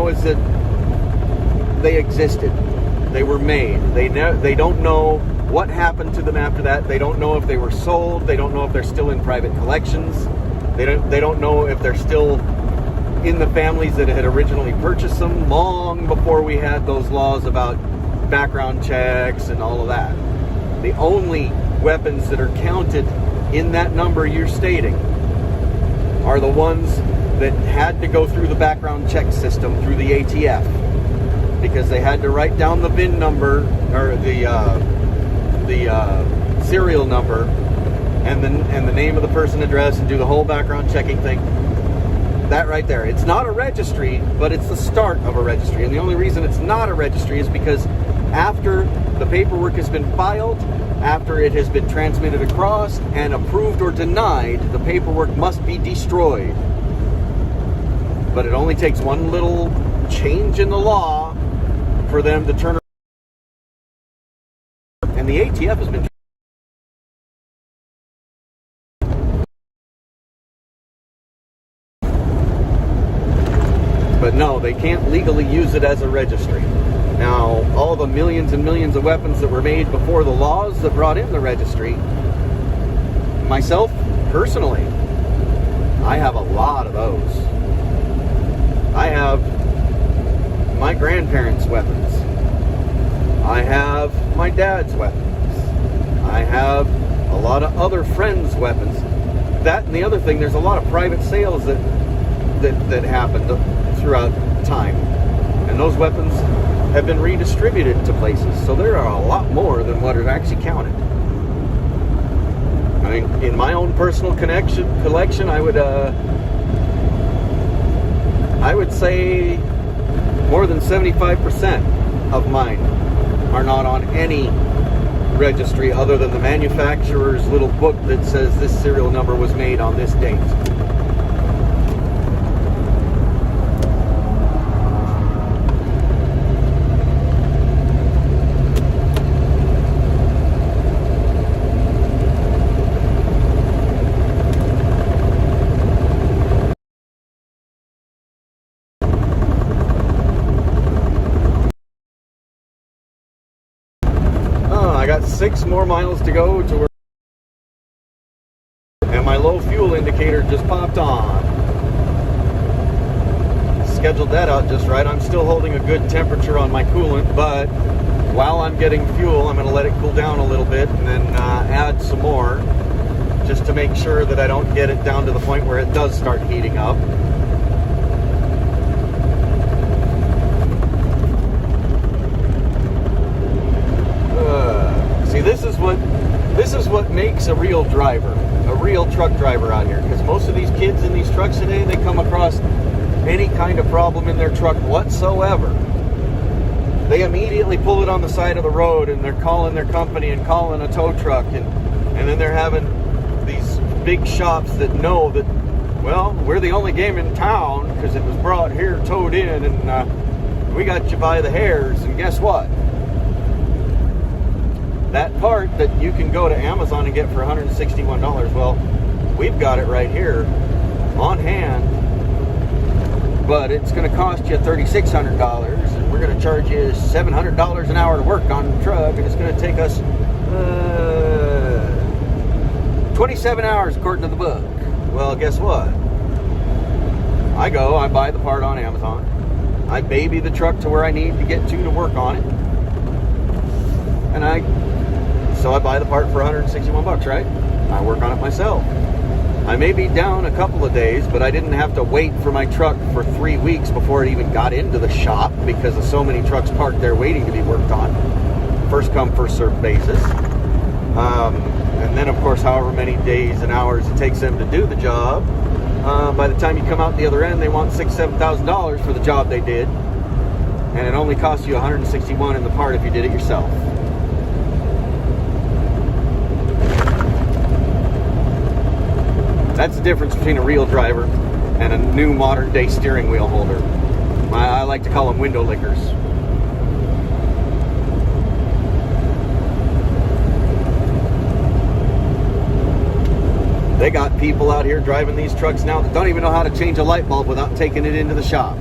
is that they existed. They were made. They don't know what happened to them after that. They don't know if they were sold. They don't know if they're still in private collections. They don't know if they're still in the families that had originally purchased them long before we had those laws about background checks and all of that. The only weapons that are counted in that number you're stating are the ones that had to go through the background check system through the ATF, because they had to write down the VIN number or the serial number and the name of the person, address, and do the whole background checking thing. That right there. It's not a registry, but it's the start of a registry. And the only reason it's not a registry is because after the paperwork has been filed, after it has been transmitted across and approved or denied, the paperwork must be destroyed. But it only takes one little change in the law for them to turn around. And the ATF has been... But no, they can't legally use it as a registry. Now, all the millions and millions of weapons that were made before the laws that brought in the registry, myself, personally, I have a lot of those. I have my grandparents' weapons. I have my dad's weapons. I have a lot of other friends' weapons. That and the other thing, there's a lot of private sales that happened throughout time. And those weapons have been redistributed to places. So there are a lot more than what are actually counted. I mean, in my own personal collection, I would say more than 75% of mine are not on any registry other than the manufacturer's little book that says this serial number was made on this date. I got 6 more miles to go to where, and my low fuel indicator just popped on. Scheduled that out just right. I'm still holding a good temperature on my coolant, but while I'm getting fuel, I'm going to let it cool down a little bit and then add some more, just to make sure that I don't get it down to the point where it does start heating up. See, this is what makes a real driver, a real truck driver out here. Because most of these kids in these trucks today, they come across any kind of problem in their truck whatsoever, they immediately pull it on the side of the road and they're calling their company and calling a tow truck, and then they're having these big shops that know that, well, we're the only game in town because it was brought here, towed in, and we got you by the hairs. And guess what? That part that you can go to Amazon and get for $161, well, we've got it right here on hand, but it's going to cost you $3,600, and we're going to charge you $700 an hour to work on the truck, and it's going to take us 27 hours according to the book. Well, guess what? I buy the part on Amazon, I baby the truck to where I need to get to work on it, and so I buy the part for $161, right? I work on it myself. I may be down a couple of days, but I didn't have to wait for my truck for 3 weeks before it even got into the shop because of so many trucks parked there waiting to be worked on. First come, first served basis. And then, of course, however many days and hours it takes them to do the job, by the time you come out the other end, they want $6,000, $7,000 for the job they did. And it only costs you $161 in the part if you did it yourself. That's the difference between a real driver and a new modern day steering wheel holder. I like to call them window lickers. They got people out here driving these trucks now that don't even know how to change a light bulb without taking it into the shop.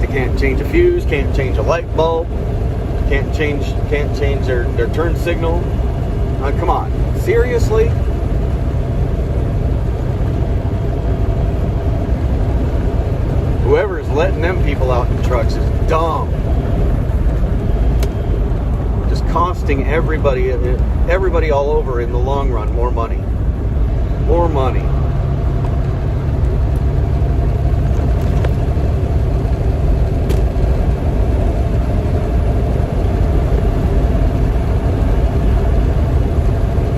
They can't change a fuse, can't change a light bulb, can't change their turn signal. Come on, seriously? Whoever is letting them people out in trucks is dumb. Just costing everybody all over in the long run more money. More money.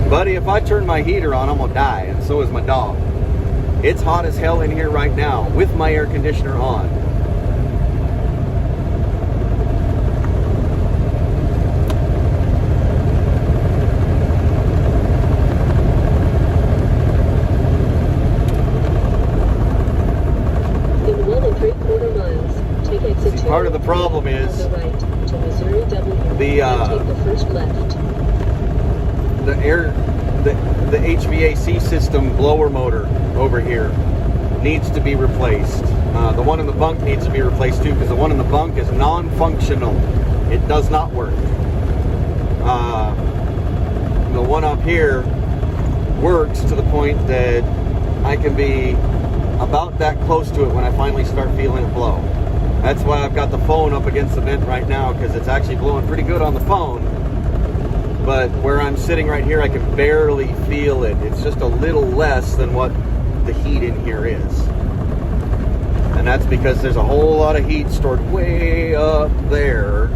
Buddy, if I turn my heater on, I'm gonna die, and so is my dog. It's hot as hell in here right now with my air conditioner on. In 1 3/4 miles, take exit 2. Part of the problem is on the right to Missouri W. Then take the first left. The HVAC system blower motor over here needs to be replaced. The one in the bunk needs to be replaced too, because the one in the bunk is non-functional. It does not work. The one up here works to the point that I can be about that close to it when I finally start feeling it blow. That's why I've got the phone up against the vent right now, because it's actually blowing pretty good on the phone. But where I'm sitting right here, I can barely feel it. It's just a little less than what the heat in here is. And that's because there's a whole lot of heat stored way up there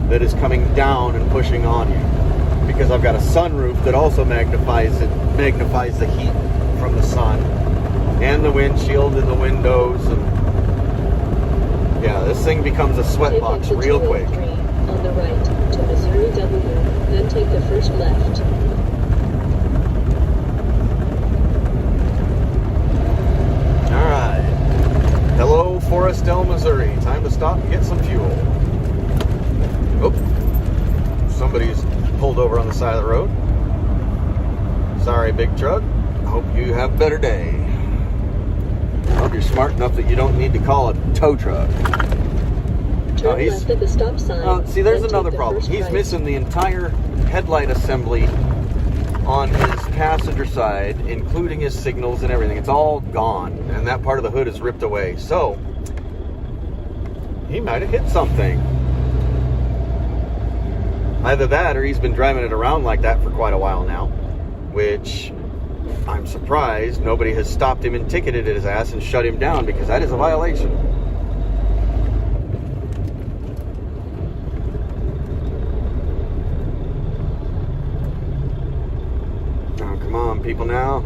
that is coming down and pushing on you. Because I've got a sunroof that also magnifies the heat from the sun. And the windshield and the windows. And yeah, this thing becomes a sweatbox real quick. On the right to Missouri W, then take the first left. Alright. Hello, Forestville, Missouri. Time to stop and get some fuel. Oh, somebody's pulled over on the side of the road. Sorry, big truck. Hope you have a better day. Hope you're smart enough that you don't need to call a tow truck. Turn left at the stop sign. See, there's then another take the problem. first He's right. missing the entire headlight assembly on his passenger side, including his signals and everything. It's all gone, and that part of the hood is ripped away. So, he might have hit something. Either that, or he's been driving it around like that for quite a while now, which I'm surprised nobody has stopped him and ticketed his ass and shut him down, because that is a violation. Come on, people now.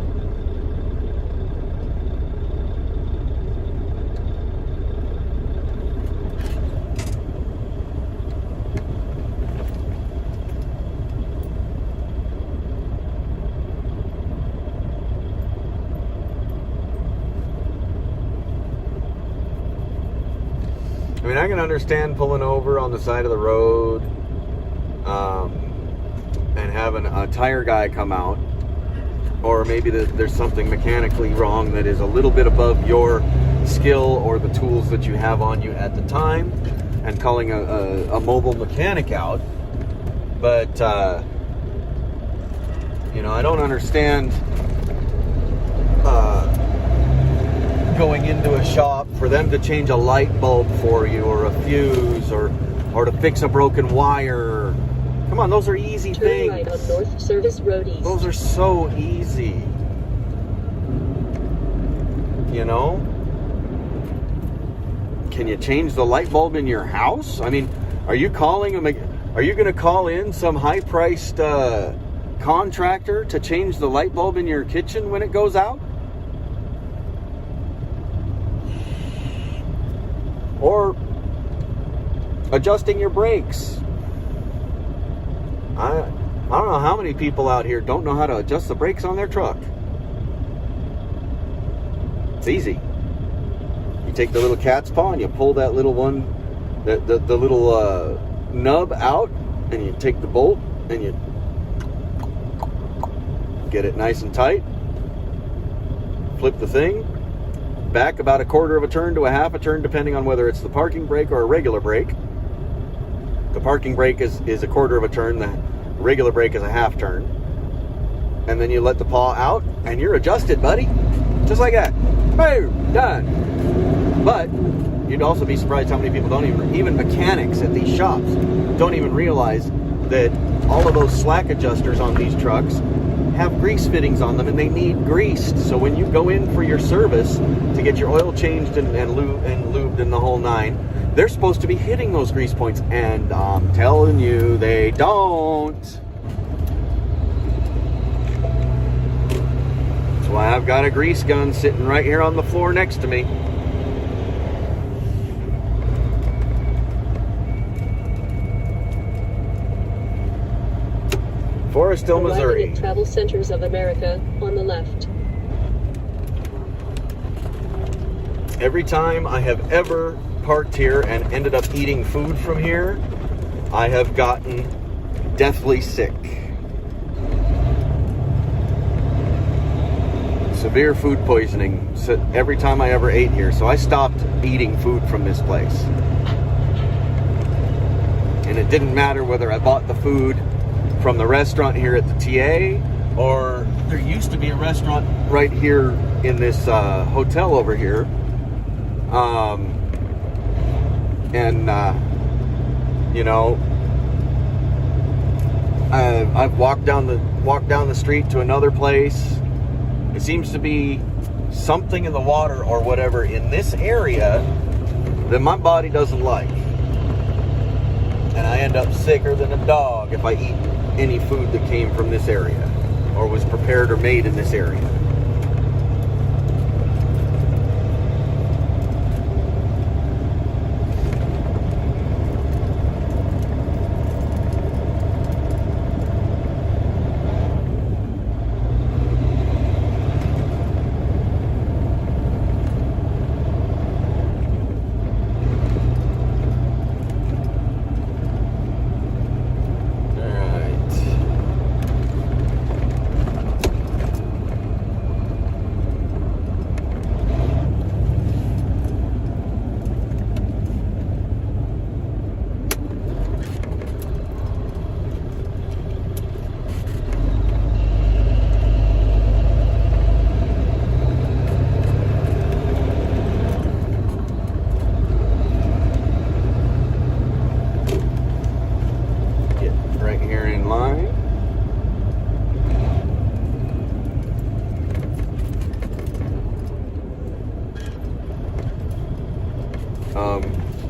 I mean, I can understand pulling over on the side of the road and having a tire guy come out. Or maybe there's something mechanically wrong that is a little bit above your skill or the tools that you have on you at the time, and calling a mobile mechanic out. But, I don't understand going into a shop for them to change a light bulb for you, or a fuse, or to fix a broken wire. Come on, those are easy Turn things. right on North Service Road East. Those are so easy. Can you change the light bulb in your house? I mean, are you going to call in some high-priced contractor to change the light bulb in your kitchen when it goes out? Or adjusting your brakes? I don't know how many people out here don't know how to adjust the brakes on their truck. It's easy. You take the little cat's paw and you pull that little one, the little nub out, and you take the bolt and you get it nice and tight, flip the thing, back about a quarter of a turn to a half a turn, depending on whether it's the parking brake or a regular brake. The parking brake is a quarter of a turn, the regular brake is a half turn. And then you let the paw out, and you're adjusted, buddy. Just like that. Boom, done. But you'd also be surprised how many people don't even mechanics at these shops, don't even realize that all of those slack adjusters on these trucks have grease fittings on them, and they need greased. So when you go in for your service to get your oil changed and lubed in the whole nine, they're supposed to be hitting those grease points, and I'm telling you, they don't. That's why I've got a grease gun sitting right here on the floor next to me. Forestville, Missouri. Arriving at Travel Centers of America on the left. Every time I have ever parked here and ended up eating food from here, I have gotten deathly sick. Severe food poisoning every time I ever ate here. So I stopped eating food from this place. And it didn't matter whether I bought the food from the restaurant here at the TA, or there used to be a restaurant right here in this hotel over here. You know, I've walked down the street to another place. It seems to be something in the water or whatever in this area that my body doesn't like, and I end up sicker than a dog if I eat any food that came from this area or was prepared or made in this area.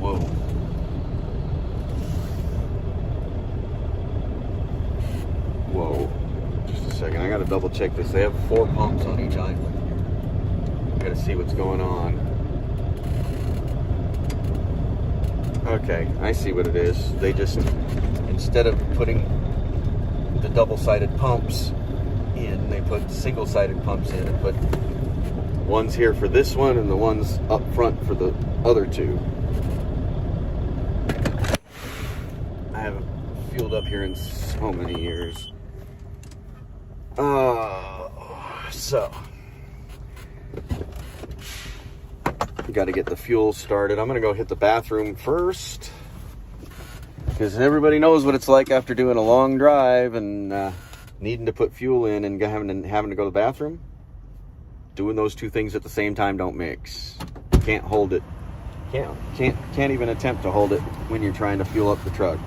Whoa. Whoa. Just a second. I gotta double check this. They have 4 pumps on each island. Gotta see what's going on. Okay, I see what it is. They just, instead of putting the double-sided pumps in, they put single-sided pumps in and put ones here for this one and the ones up front for the other two. I haven't fueled up here in so many years. So got to get the fuel started. I'm gonna go hit the bathroom first, because everybody knows what it's like after doing a long drive and needing to put fuel in and having to go to the bathroom. Doing those two things at the same time don't mix. Can't hold it. Can't even attempt to hold it when you're trying to fuel up the truck.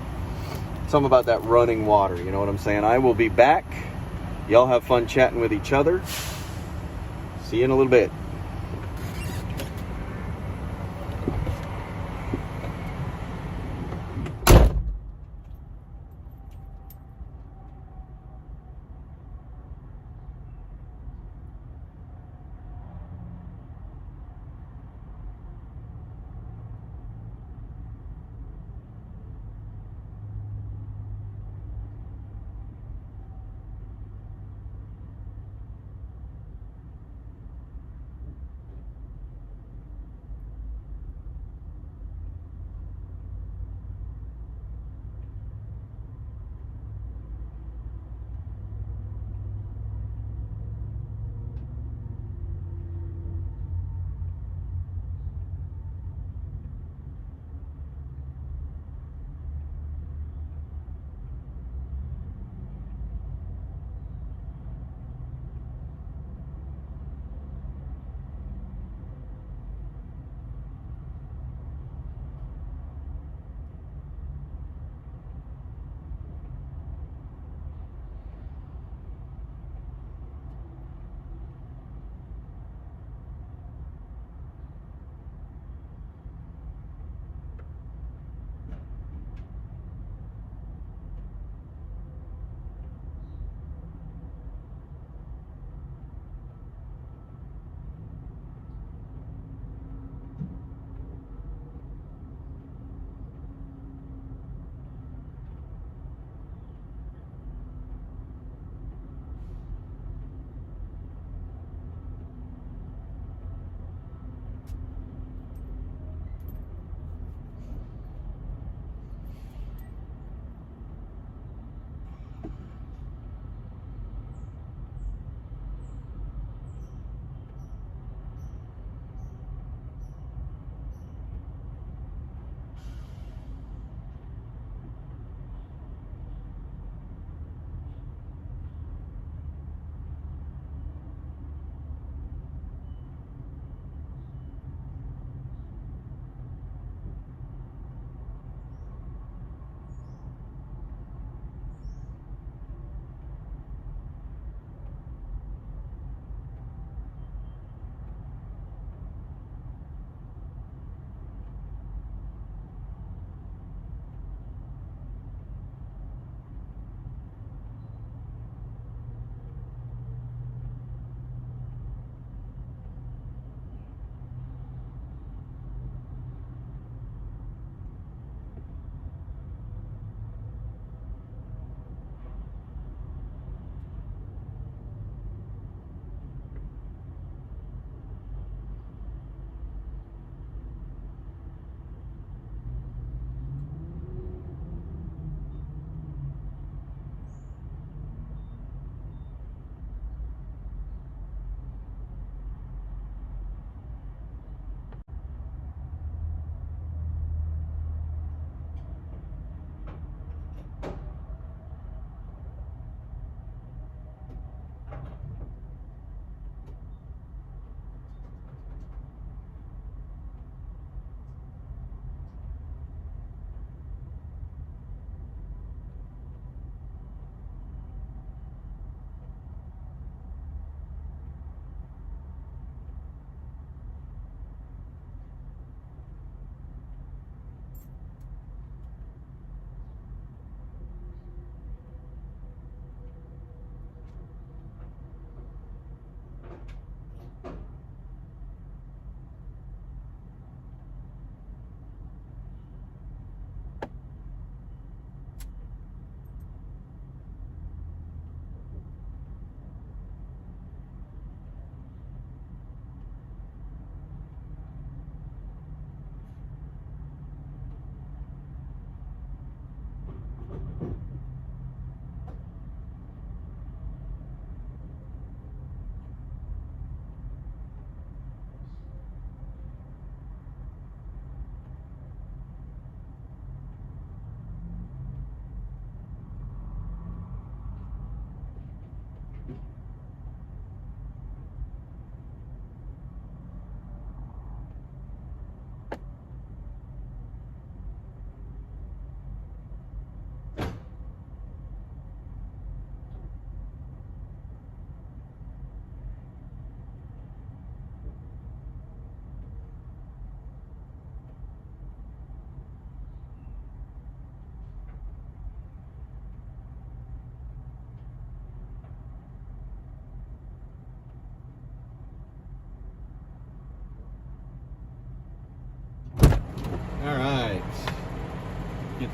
Something about that running water, you know what I'm saying? I will be back. Y'all have fun chatting with each other. See you in a little bit.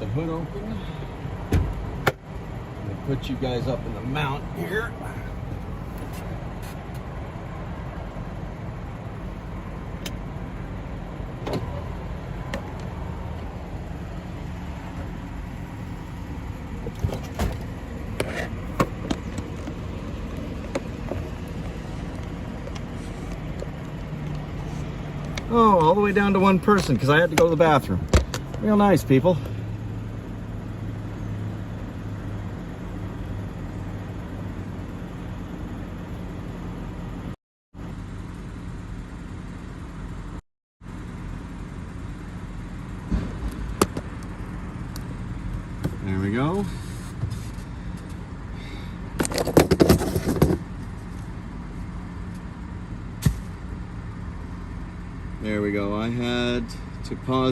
the hood open. I'm gonna put you guys up in the mount here. Oh, all the way down to one person because I had to go to the bathroom. Real nice, people. There we go. There we go. I had to pause